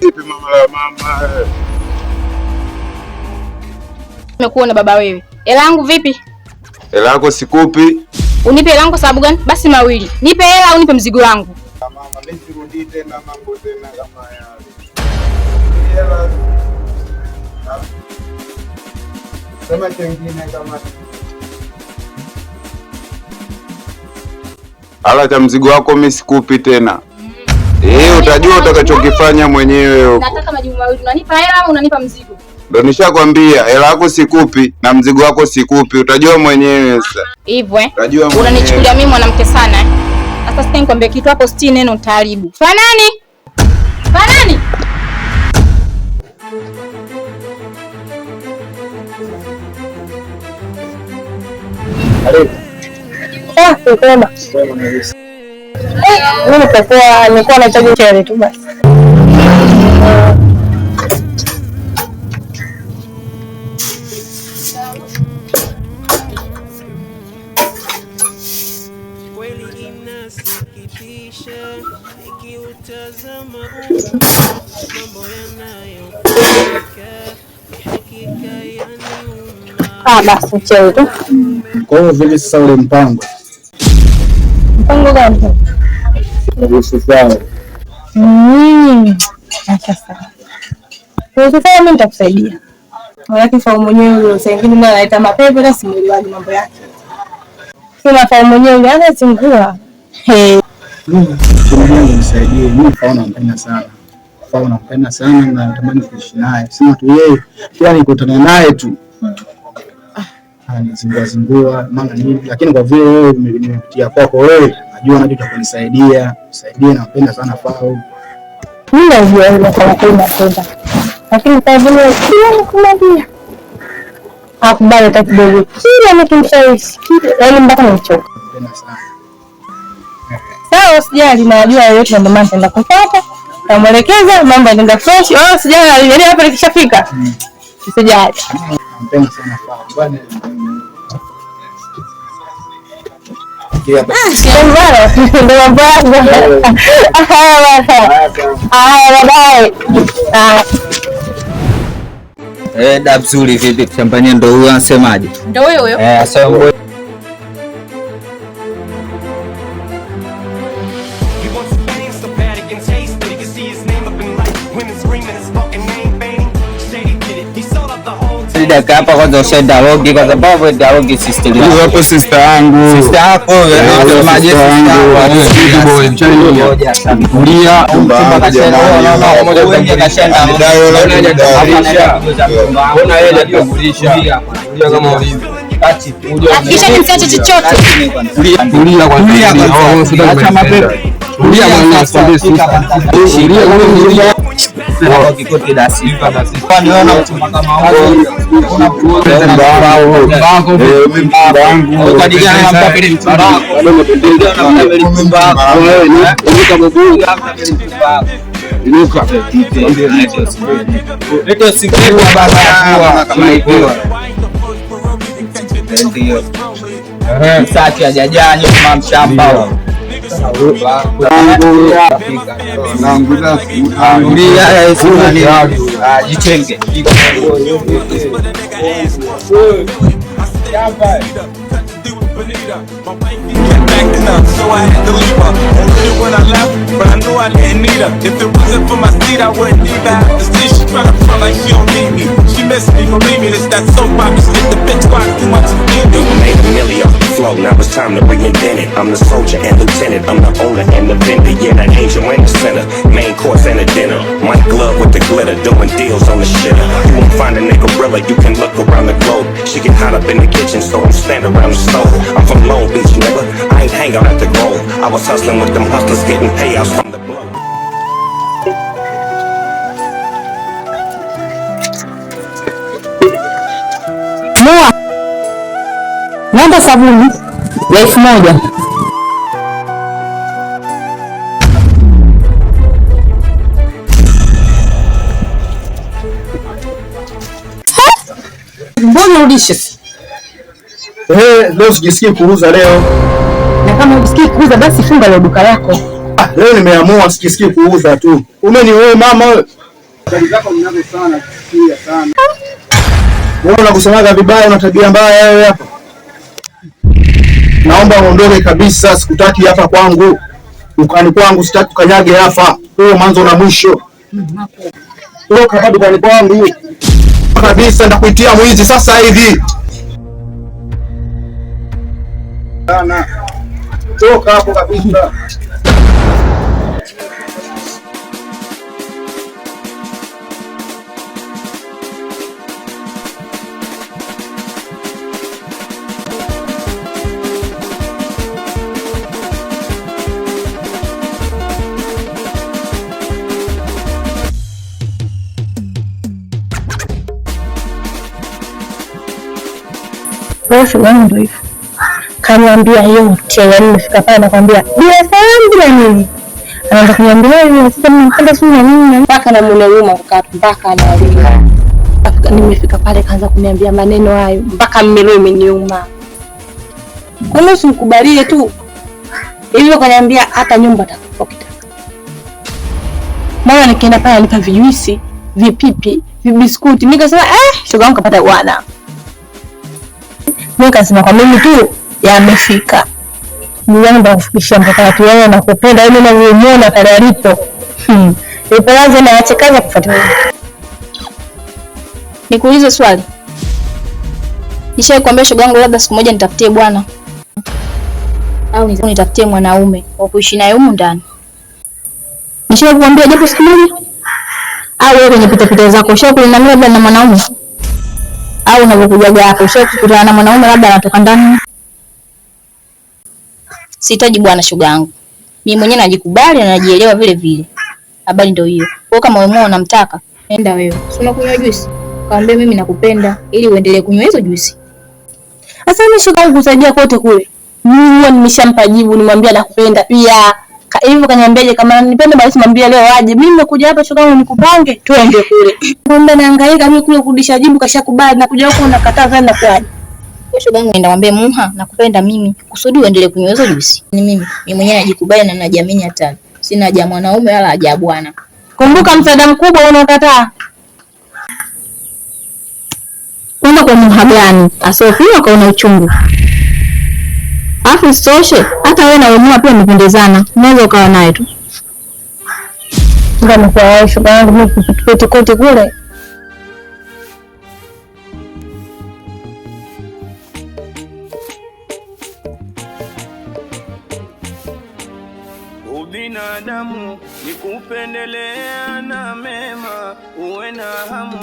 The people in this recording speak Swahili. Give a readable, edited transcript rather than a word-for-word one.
Vipi mama la mama? Nimekuona baba wewe. Hela yangu vipi? Hela yako sikupi. Unipe hela yangu sababu gani? Basi mawili. Nipe hela au nipe mzigo wangu. Mama, mimi sirudi tena mambo tena kama yale. Hela. Sema kingine kama hala cha mzigo wako mimi sikupi tena. Utajua utakachokifanya mwenyewe. Nataka majibu mawili. Unanipa hela au unanipa mzigo? Ndio nishakwambia hela yako sikupi na mzigo wako sikupi. Utajua mwenyewe sasa. Hivyo unanichukulia mimi mwanamke sana. Sasa sitaki nikwambie kitu hapo, siti neno utaharibu. Fanani? Fanani? Kwema. Mimi nilikuwa nahitaji chele tu basi. Basi chele tu. Kwa hiyo vile sasa ule mpango gani? Usifanye. Sasa. Usifanye, mimi nitakusaidia. Lakini fahamu mwenyewe sasa hivi ndio anaita mapepo na simuliwaji mambo yake. Sina fahamu mwenyewe hata singua. Nisaidie, mimi fahamu nampenda sana. Fahamu nampenda sana na natamani kuishi naye. Sema tu yeye kila nikutana naye tu. Zingua maana nini, lakini kwa vile wewe nimepitia kwako wewe najua nacho cha kunisaidia. Nisaidie, nampenda sana Fau. Mimi najua ile kwa kweli napenda. Lakini kwa vile kila nikumwambia akubali hata kidogo. Kila nikimshawishi yaani mpaka nichoka. Napenda sana. Sawa, usijali, najua yote ndio maana nitaenda kupata. Tamwelekeza mambo yanaenda fresh. Usijali, yaani hapa nikishafika. Usijali. Nampenda sana Fau. Bwana Dabsuli vipi? Champania ndo huyo anasemaje? Ndo huyo. Asema dakika hapa kwanza ushaenda logi kwa sababu dialogue sister yangu. Hapo sister yangu. Sister yako wewe maji kulia mpaka kashaenda moja wengi kashaenda. Mbona yeye anakujulisha? Kulia kama ulivyo. Kati. Hakikisha nimsiache chochote. Kulia kwa kulia. Acha mapepo. Kulia mwana asante sister. Kulia kwa kikoti la sifa basi. Kwani wewe unachoma kama huo? Kwa nini unampa pili mchumba wako? Unampa pili mchumba wako. Inuka. Leo siketi baba kama hivyo. Ndio. Msati hajajaa nyuma mshamba. Jitenge. So I had to leave her. And knew when I left, but I knew I didn't need her. If it wasn't for my seat, I wouldn't even have to see. She tryna front like she don't need me. She missed me, believe me. This that soap opera shit. The bitch watch too much of me. We made $1 million off the flow. Now it's time to reinvent it. I'm the soldier and lieutenant. I'm the owner and the vendor. Yeah, that angel in the center. Main course and a dinner. White glove with the glitter. Doing deals on the shitter. You won't find a nigga gorilla. You can look around the globe. She get hot up in the kitchen, so I'm standing around the stove. I'm from Long Beach, nigga. I ain't hang out at the Grove. I was hustling with them hustlers, getting payouts from the blow. Mua. Namba sabuni ya 1000. Mbona urudishe? Leo sijisikii kuuza leo. Na kama ujisikii kuuza basi funga leo duka lako. Leo nimeamua sijisikii kuuza tu. Umeniwewe mama wewe. Gari zako mnazo sana, kusikia sana. Wewe unakusemaga vibaya, una tabia mbaya wewe hapa. Naomba uondoke kabisa, sikutaki hapa kwangu. Ukani kwangu sitaki ukanyage hapa. Wewe mwanzo na mwisho. Toka hapa dukani kwangu. Kabisa ndakuitia mwizi sasa hivi. Sana. Toka hapo kabisa. Shoga yangu ndio hivyo. Kaniambia yote, yaani nimefika pale nakwambia bila salamu bila nini. Anaanza kuniambia hivi sasa mnakwenda sio nini mpaka na mnauma mpaka analia. Nimefika pale kaanza kuniambia maneno hayo mpaka mmelo imeniuma. Kwani usimkubalie tu. Hivyo kaniambia hata nyumba atakupokea. Mara nikienda pale alipa vijuisi, vipipi, vibiskuti. Nikasema shoga yangu kapata bwana. Nikasema kwa mimi tu yamefika. Nilianza kufikisha mpaka watu wao na kupenda yule ninayemwona pale alipo. Nilipoanza na achekaza kufuatilia. Nikuulize swali. Nishakwambia shoga yangu labda siku moja nitafutie bwana. Au nitafutie mwanaume wa kuishi naye humu ndani. Nishakwambia japo siku moja? Au wewe kwenye pita zako ushakulinamia labda na mwanaume? Au unapokujaga hapo ushakutana na mwanaume labda anatoka ndani? Sihitaji bwana shoga yangu. Mimi mwenyewe najikubali na najielewa vile vile. Habari ndio hiyo. Kwa kama wewe unamtaka, nenda wewe. Si unakunywa juice? Kaambia mimi nakupenda ili uendelee kunywa hizo juice. Sasa mimi shoga yangu kusaidia kote kule. Mimi nimeshampa jibu, nimwambia nakupenda pia. Hivyo kaniambiaje kama ananipenda basi mwambie leo aje. Mimi nimekuja hapa shoga yangu nikupange, twende kule. Ngombe naangaika mimi kule kurudisha jibu kashakubali na kuja huko unakataa sana kwaje. Kwa shoga yangu nenda mwambie Muha nakupenda mimi kusudi uendelee kunywa hizo juice. Ni mimi mwenyewe najikubali na najiamini hata. Sina haja mwanaume wala haja bwana. Kumbuka msaada mkubwa unakataa. Una kwa Muha gani? Asofia kwa una uchungu. Afu sitoshe, hata wewe na Muha pia mpendezana. Unaweza ukawa naye tu. Ngani kwa wewe shoga yangu mimi kupita kote kule. Ubinadamu ni kupendelea na mema, uwe na hamu